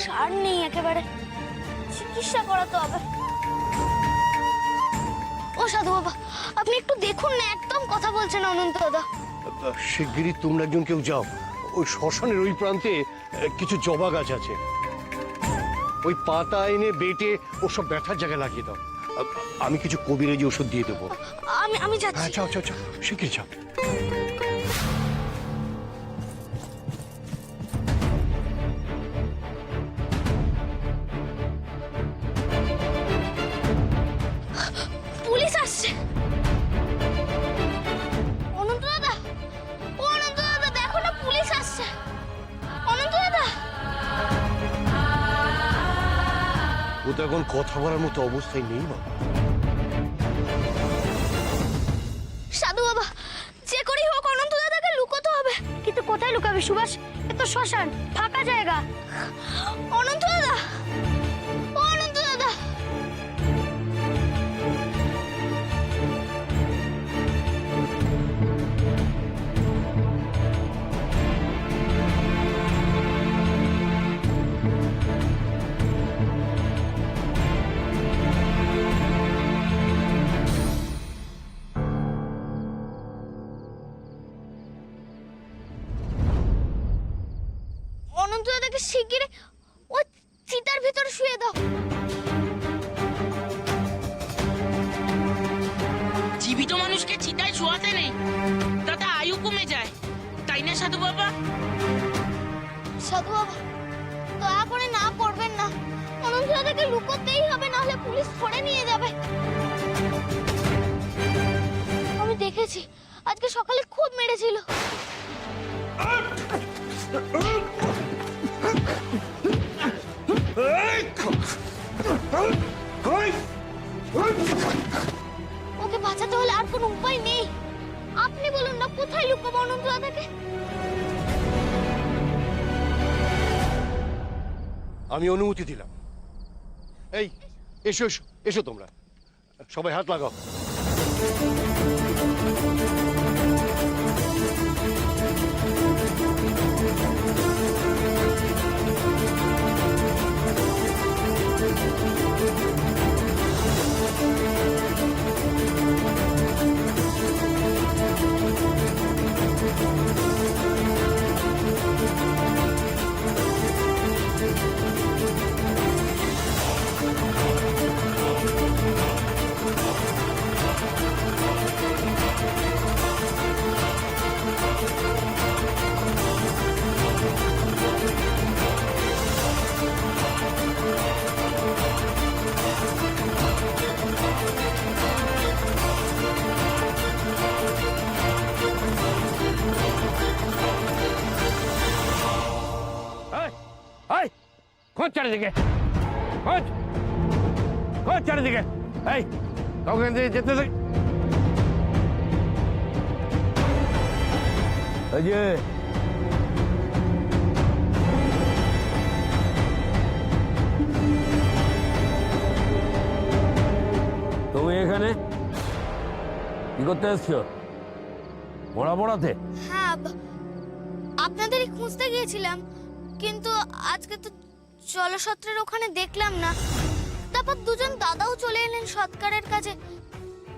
সার নেই একেবারে, চিকিৎসা করাতে হবে। ও সাধু বাবা, আপনি একটু দেখুন না, একদম কথা বলছেন অনন্ত দাদা। শিগগিরই তোমরা একজন কেউ যাও, ওই শ্মশানের ওই প্রান্তে কিছু জবা গাছ আছে, ওই পাতা এনে বেটে ওসব ব্যথার জায়গায় লাগিয়ে দাও। আমি কিছু কবিরাজি ওষুধ দিয়ে দেবো। আমি যাচ্ছি। হ্যাঁ, যাও যাও যাও, শিগগির যাও। পুলিশ আসছে। অনন্ত দাদা, ও অনন্ত দাদা, দেখো না পুলিশ আসছে। অনন্ত দাদা, ও তো এখন কথা বলার মতো অবস্থায় নেই বাবা। সাধু বাবা, যে করেই হোক অনন্ত দাদাকে লুকোতে হবে। কিন্তু কোথায় লুকাবে সুভাষ? এ তো শ্মশান, ফাঁকা জায়গা। অনন্ত দাদা, ও অনন্ত দাদা। অনন্ত দাদাকে শিগগিরই ও চিতার ভিতরে শুয়ে দাও। জীবিত মানুষকে চিতায় শোয়াতে নেই, তাতে আয়ু কমে যায়, তাই না সাধু বাবা? সাধু বাবা, দয়া করে না পড়বেন না। অনন্ত দাদাকে লুকোতেই হবে, নাহলে পুলিশ ধরে নিয়ে যাবে। আমি দেখেছি, আজকে সকালে খুব মেরেছিল। ওকে বাঁচাতে হলে আর কোনো উপায় নেই। আপনি বলুন না, কোথায় লুকাবো অনন্ত দাদাকে? আমি অনুমতি দিলাম। এই, এসো এসো এসো, তোমরা সবাই হাত লাগাও। খোঁজ চারিদিকে, খোঁজ খোঁজ চারিদিকে। এই, কাউকে যেতে দে। এই যে তুমি এখানে কি করতে এসছো? মোড়া মোড়াতে? হ্যাঁ, আপনাদেরই খুঁজতে গিয়েছিলাম, কিন্তু আজকে তো জলসত্রের ওখানে দেখলাম না। তারপর দুজন দাদাও চলে এলেন সৎকারের কাজে,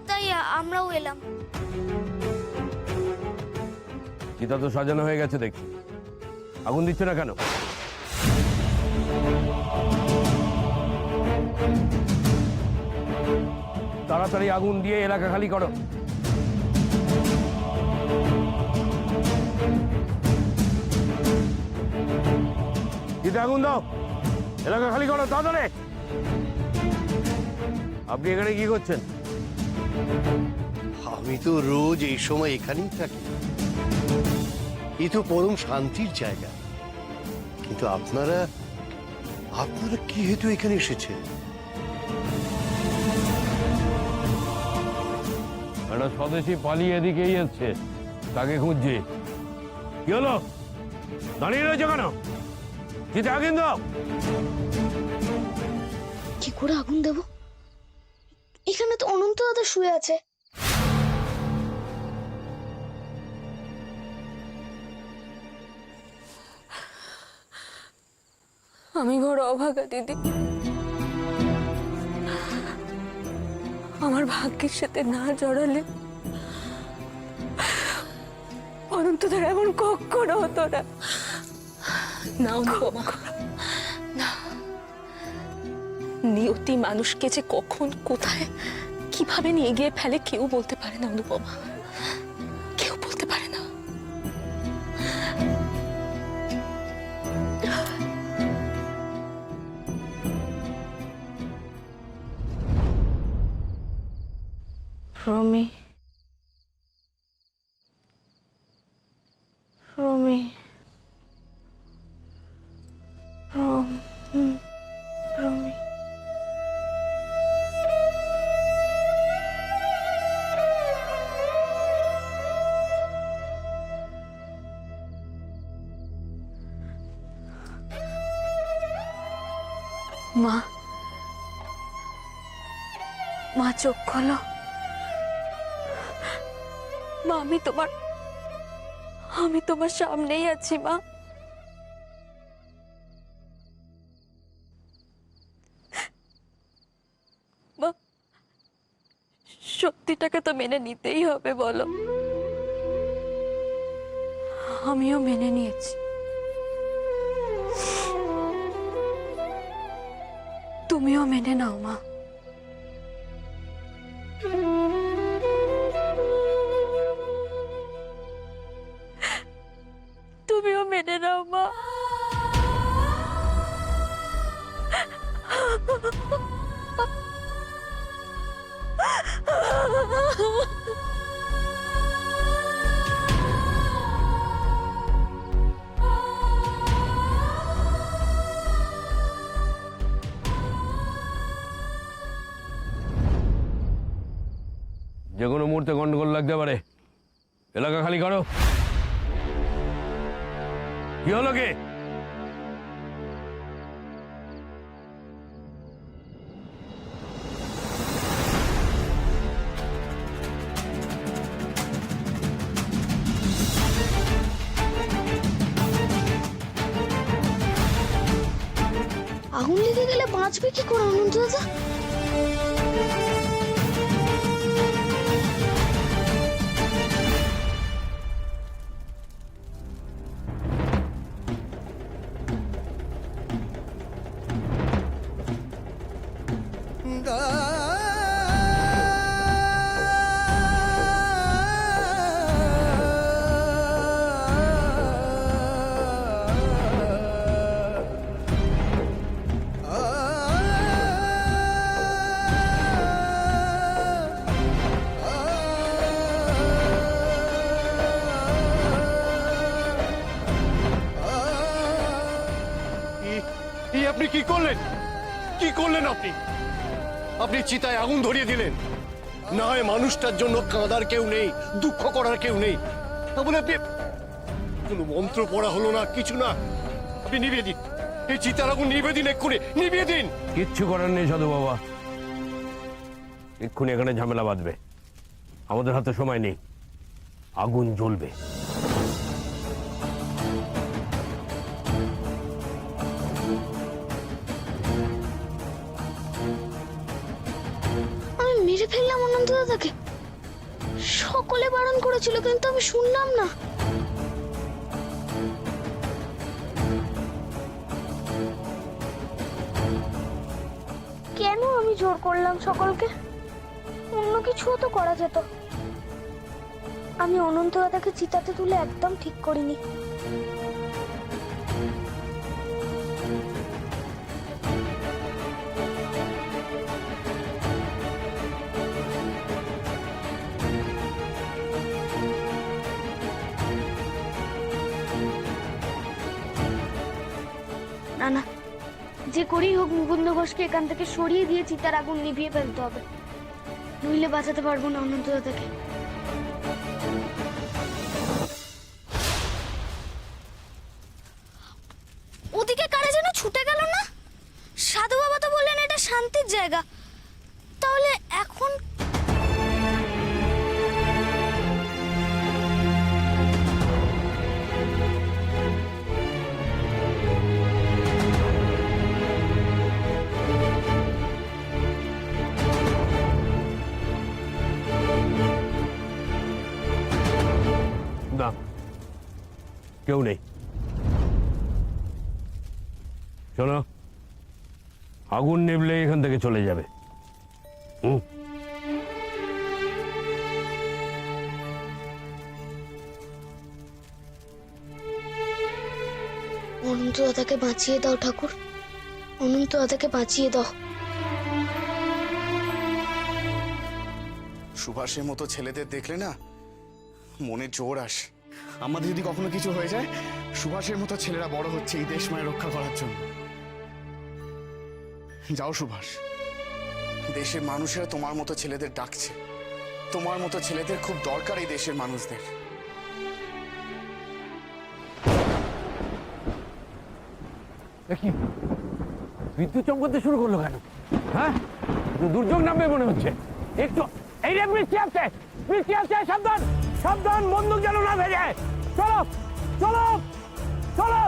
তাই আমরাও এলাম। চিতা তো সাজানো হয়ে গেছে দেখছি, আগুন দিচ্ছে না কেন? তাড়াতাড়ি আগুন দিয়ে এলাকা খালি করো। চিতা আগুন দাও, এলাকা খালি করো তাড়াতাড়ি। আপনি এখানে কি করছেন? আমি তো রোজ এই সময় এখানেই থাকি, এ তো পরম শান্তির জায়গা। কিন্তু আপনারা আপনারা কি হেতু এখানে এসেছেন? একটা স্বদেশী পালিয়ে এদিকেই এসছে, তাকে খুঁজছি। কি হলো, দাঁড়িয়ে রয়েছে কেন? চিতা আগুন দাও। কি করে আগুন দেব? এখানে তো অনন্ত দাদা শুয়ে আছে। আমি বড় অভাগা দিদি, আমার ভাগ্যের সাথে না জড়ালে অনন্তদের এমন কখনো হতো না। না অনুপমা, না, নিয়তি মানুষকে যে কখন কোথায় কিভাবে নিয়ে গিয়ে ফেলে কেউ বলতে পারে না অনুপমা, কেউ বলতে পারে না। রমি, রমি, রমি। মা, মা চোখ খোলো। মা, আমি তোমার সামনেই আছি মা। মা, সত্যিটাকে তো মেনে নিতেই হবে, বলো। আমিও মেনে নিয়েছি। তুমিও মেনে নাও মা। তুমিও মেনে নাও মা। যে কোনো মুহূর্তে গন্ডগোল লাগতে পারে, এলাকা খালি করো। কি হলো কে? আগুন লেগে গেলে বাঁচবে কি করে অনন্ত দাদা? আপনি কি করলেন? কি করলেন আপনি? আপনি চিতায় আগুন ধরিয়ে দিলেন। না হয় মানুষটার জন্য কাঁদার কেউ নেই, দুঃখ করার কেউ নেই, তা বলে আপনি কোনো মন্ত্র পড়া হলো না, কিছু না। আপনি নিভিয়ে দিন, এই চিতার আগুন নিভিয়ে দিন, এক্ষুনি নিভিয়ে দিন। কিচ্ছু করার নেই সাধু বাবা, এক্ষুনি এখানে ঝামেলা বাঁধবে। আমাদের হাতে সময় নেই, আগুন জ্বলবে। আমি মেরে ফেললাম অনন্ত দাদাকে। সকলে বারণ করেছিল কিন্তু আমি শুনলাম না। কেন আমি জোর করলাম সকলকে? অন্য কিছুও তো করা যেত। আমি অনন্ত দাদাকে চিতাতে তুলে একদম ঠিক করিনি। না না, যে করেই হোক মুকুন্দ ঘোষকে এখান থেকে সরিয়ে দিয়ে চিতার আগুন নিভিয়ে ফেলতে হবে, নইলে বাঁচাতে পারবো না অনন্ত দাদাকে। ওদিকে কারা যেন ছুটে গেল না? সাধু বাবা তো বললেন এটা শান্তির জায়গা, তাহলে এখন কেউ নেই। শোনো, আগুন নিভলে এখান থেকে চলে যাবে। অনন্ত দাদাকে বাঁচিয়ে দাও ঠাকুর, অনন্ত দাদাকে বাঁচিয়ে দাও। সুভাষের মতো ছেলেদের দেখলে না মনে জোর আসে। আমাদের যদি কখনো কিছু হয়ে যায়, সুভাষের মতো ছেলেরা বড় হচ্ছে এই দেশ মায়ের রক্ষা করার জন্য। যাও সুভাষ, দেশের মানুষেরা তোমার মতো ছেলেদের ডাকছে। তোমার মতো ছেলেদের খুব দরকার এই দেশের মানুষদের। কি বিদ্যুৎ চমকাতে শুরু করলো কেন? হ্যাঁ, দুর্যোগ নামবে মনে হচ্ছে। একটু এই রে, বৃষ্টি আসছে, বৃষ্টি আসছে, সাবধান সাবধান, বন্দুক যেন না ভেজে। চলো চলো চলো।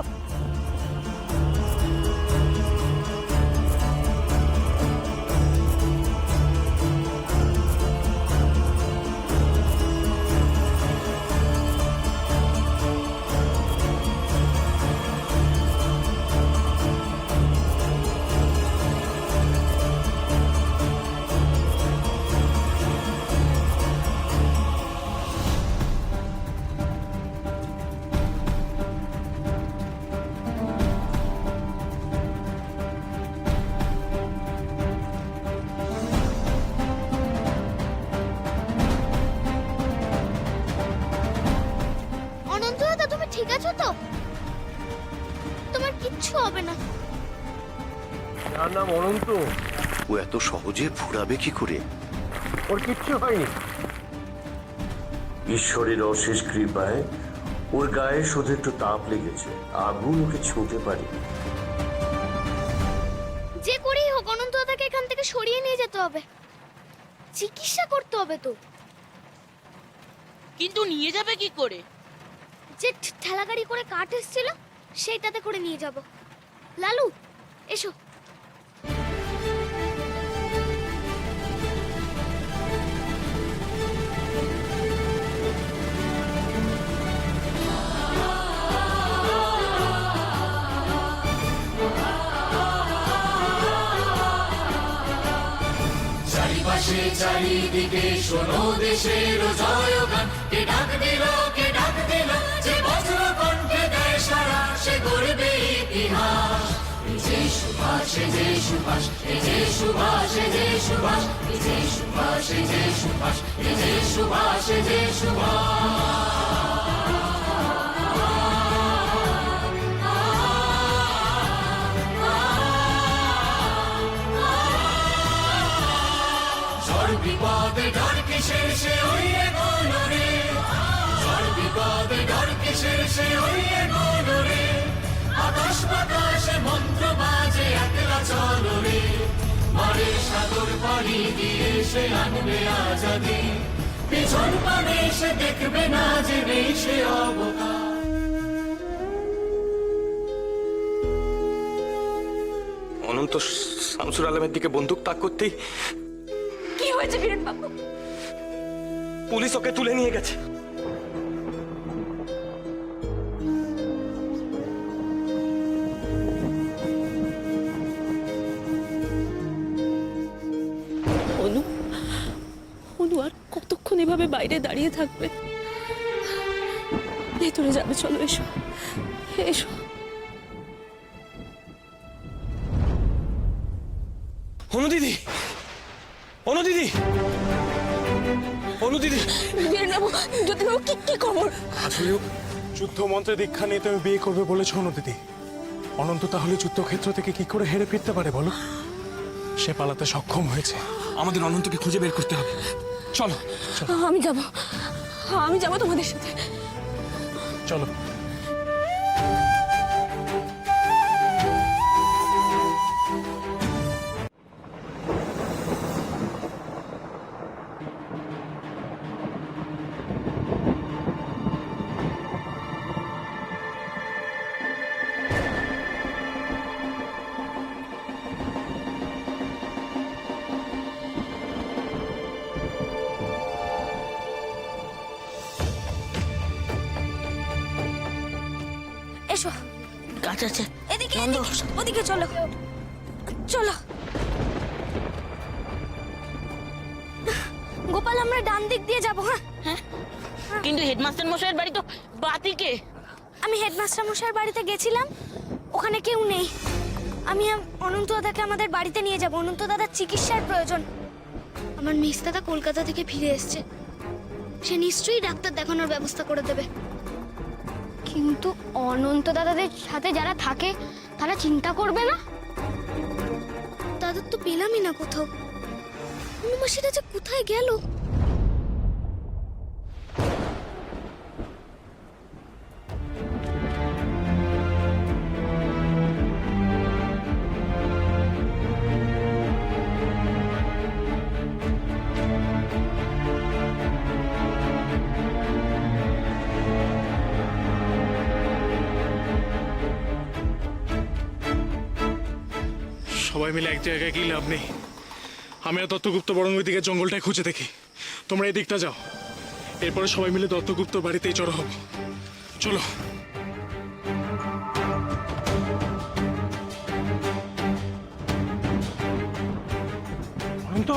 অনন্ত দাদা, তুমি ঠিক আছো তো? তোমার কিচ্ছু হবে না। যার নাম অনন্ত, ও এত সহজে ফুরাবে কি করে? ওর কিচ্ছু হয়নি। ঈশ্বরের অশেষ কৃপায় ওর গায়ে শুধু একটু তাপ লেগেছে, আগুন ওকে ছুঁতে পারি। যে করেই হোক অনন্ত দাদাকে এখান থেকে সরিয়ে নিয়ে যেতে হবে, চিকিৎসা করতে হবে তো। কিন্তু নিয়ে যাবে কি করে? যে ঠেলা গাড়ি করে কাঠ এসেছিল সেইটাতে করে নিয়ে যাব। লালু এসো। চারিপাশে চারিদিকে শোনো দেশের জয়গান, কে ডাক দিল কে ডাক দিল, যে বজ্র কণ্ঠে দেয় সারা সে গড়বে ইতিহাস। এই যে সুভাষ, এই যে সুভাষ, এই যে সুভাষ, এই যে সুভাষ, এই যে সুভাষ, এই যে সুভাষ, এই যে সুভাষ, এই যে সুভাষ। বিপদে ডর কিসের সে হইয়ে গোলরে, ঝড় বিপদে ডর কিসের সে হইয়ে গোলরে, আকাশ বাতাসে মন্ত্র বাজে একলা চলো রে, মারের সাগর পাড়ি দিয়ে সে আনবে আজাদি, পিছন পানে সে দেখবে না যে নেই সে অবকাশ। অনন্ত শামসুর আলমের দিকে বন্দুক তাক করতেই কি হয়েছে বীরেন বাবু? পুলিশ ওকে তুলে নিয়ে গেছে। অনু, অনু আর কতক্ষণ এভাবে বাইরে দাঁড়িয়ে থাকবে? ভেতরে যাবে, চলো এসো এসো। অনু দিদি, অনু দিদি, অনু দিদি। জ্যোতিবাবু, কি খবর? আসলে যুদ্ধ মন্ত্রে দীক্ষা নিয়ে তুমি বিয়ে করবে বলেছ অনুদিদি। অনন্ত তাহলে যুদ্ধক্ষেত্র থেকে কি করে হেরে ফিরতে পারে বলো? সে পালাতে সক্ষম হয়েছে। আমাদের অনন্তকে খুঁজে বের করতে হবে। চলো আমি যাব তোমাদের সাথে। চলো। এসো গাছ আছে এদিকে ওদিকে চলো চলো গোপাল আমরা ডান দিক দিয়ে যাবো। হ্যাঁ কিন্তু হেডমাস্টার মশাইয়ের বাড়ি তো বাতিকে। আমি হেডমাস্টার মশাইয়ের বাড়িতে গেছিলাম, ওখানে কেউ নেই। আমি অনন্ত দাদাকে আমাদের বাড়িতে নিয়ে যাব। অনন্ত দাদার চিকিৎসার প্রয়োজন। আমার মিস দাদা কলকাতা থেকে ফিরে এসেছে, সে নিশ্চয়ই ডাক্তার দেখানোর ব্যবস্থা করে দেবে। কিন্তু অনন্ত দাদাদের সাথে যারা থাকে তারা চিন্তা করবে না? দাদার তো পেলামই না কোথাও। মাসিরা যে কোথায় গেল? সবাই মিলে এক জায়গায় গিয়ে লাভ নেই। আমি আর দত্তগুপ্ত বরং ওই দিকে জঙ্গলটায় খুঁজে দেখি, তোমরা এই দিকটা যাও। এরপরে সবাই মিলে দত্তগুপ্ত বাড়িতেই জড়ো হব। চলো। অনন্ত,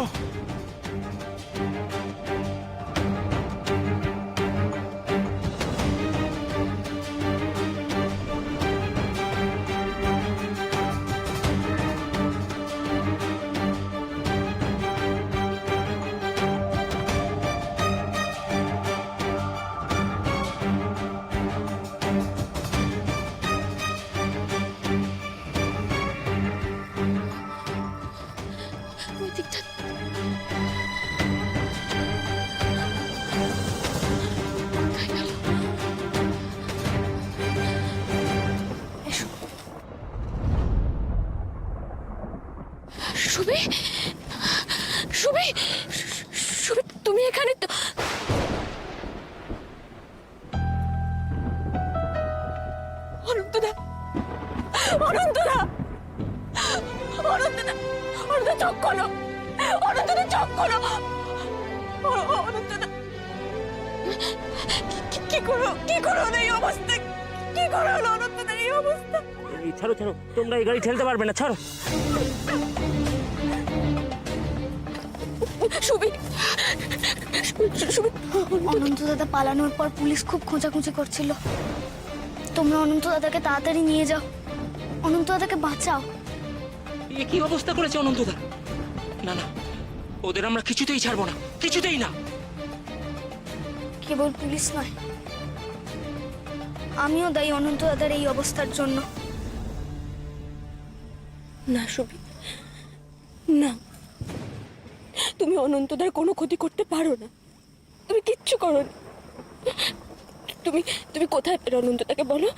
ওই দিকটা কোথায় গেল? এসো সুবি, সুবি, সুবি, তুমি এখানে তো? অনন্তদা, অনন্তদা, অনন্তদা, অনন্ত চোখ খোলো, অনন্তদা চোখ খোলো, অনন্তদা, কি করো এই অবস্থা? কি করো অনন্তদার এই অবস্থা? ছাড়ো ছাড়ো, তোমরা এই গাড়ি ঠেলতে পারবে না, ছাড়ো। সুবি, সুবি, অনন্ত দাদা পালানোর পর পুলিশ খুব খোঁজাখুঁজি করছিল। তোমরা অনন্ত দাদাকে তাড়াতাড়ি নিয়ে যাও, অনন্ত দাদাকে বাঁচাও। এ কি অবস্থা করেছে অনন্তদা? না না, ওদের আমরা কিছুতেই ছাড়বো না, কিছুতেই না। কেবল পুলিশ নয়, আমিও দায়ী অনন্ত দাদার এই অবস্থার জন্য। না সুবি, না, তুমি অনন্তদার কোনো ক্ষতি করতে পারো না। তুমি কিচ্ছু করো না। তুমি কোথায় পেলে অনন্তদাকে বলো?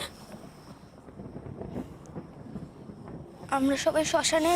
আমরা সবাই শ্মশানে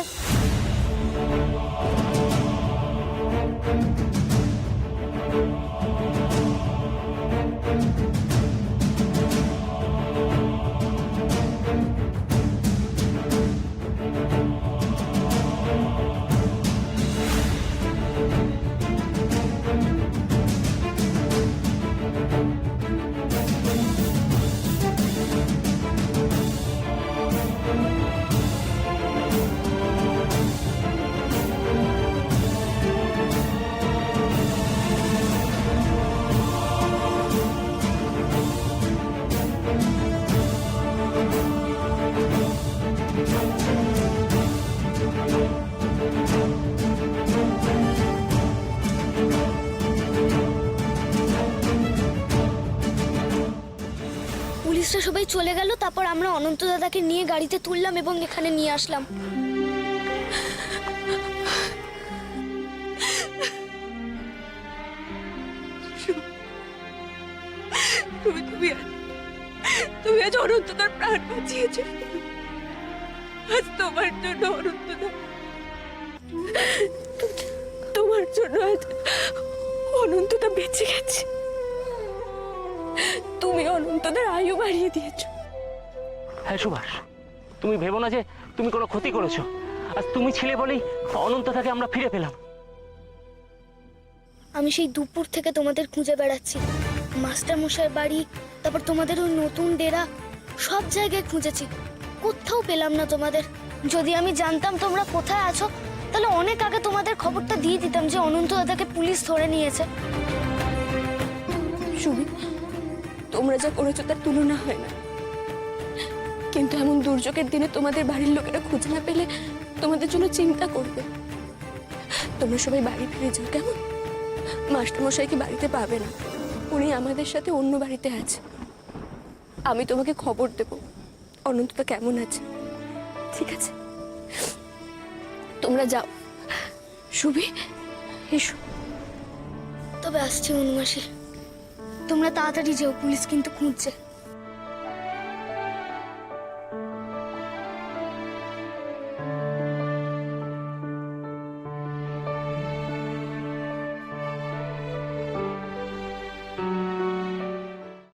পুলিশরা সবাই চলে গেল। তারপর আমরা অনন্ত দাদাকে নিয়ে গাড়িতে তুললাম এবং এখানে নিয়ে আসলাম। তুমি আজ অনন্তদার প্রাণ বাঁচিয়েছ। আজ তোমার জন্য অনন্তদা, তোমার জন্য আজ অনন্তদা বেঁচে গেছে। তুমি অনন্তদার আয়ু বাড়িয়ে দিয়েছো। হ্যাঁ সুভাষ, তুমি ভেবো না যে তুমি কোনো ক্ষতি করেছো। আজ তুমি ছিলে বলেই অনন্তদাকে আমরা ফিরে পেলাম। আমি সেই দুপুর থেকে তোমাদের খুঁজে বেড়াচ্ছি, মাস্টার মশাইয়ের বাড়ি, তারপর তোমাদের ওই নতুন ডেরা, সব জায়গায় খুঁজেছি, কোথাও পেলাম না তোমাদের। যদি আমি জানতাম তোমরা কোথায় আছো, তাহলে অনেক আগে তোমাদের খবরটা দিয়ে দিতাম যে অনন্ত দাদাকে পুলিশ ধরে নিয়েছে। সুবি, তোমরা যা করেছো তার তুলনা হয় না, কিন্তু এমন দুর্যোগের দিনে তোমাদের বাড়ির লোকেরা খুঁজে না পেলে তোমাদের জন্য চিন্তা করবে। তোমরা সবাই বাড়ি ফিরে যাও, কেমন? মাস্টারমশাইকে বাড়িতে পাবে না, উনি আমাদের সাথে অন্য বাড়িতে আছে। আমি তোমাকে খবর দেব অনন্তদা কেমন আছে, ঠিক আছে? তোমরা যাও। সুবি, এসো। তবে আসছি অনুমাসী, তোমরা তাড়াতাড়ি যেও, পুলিশ কিন্তু খুঁজছে।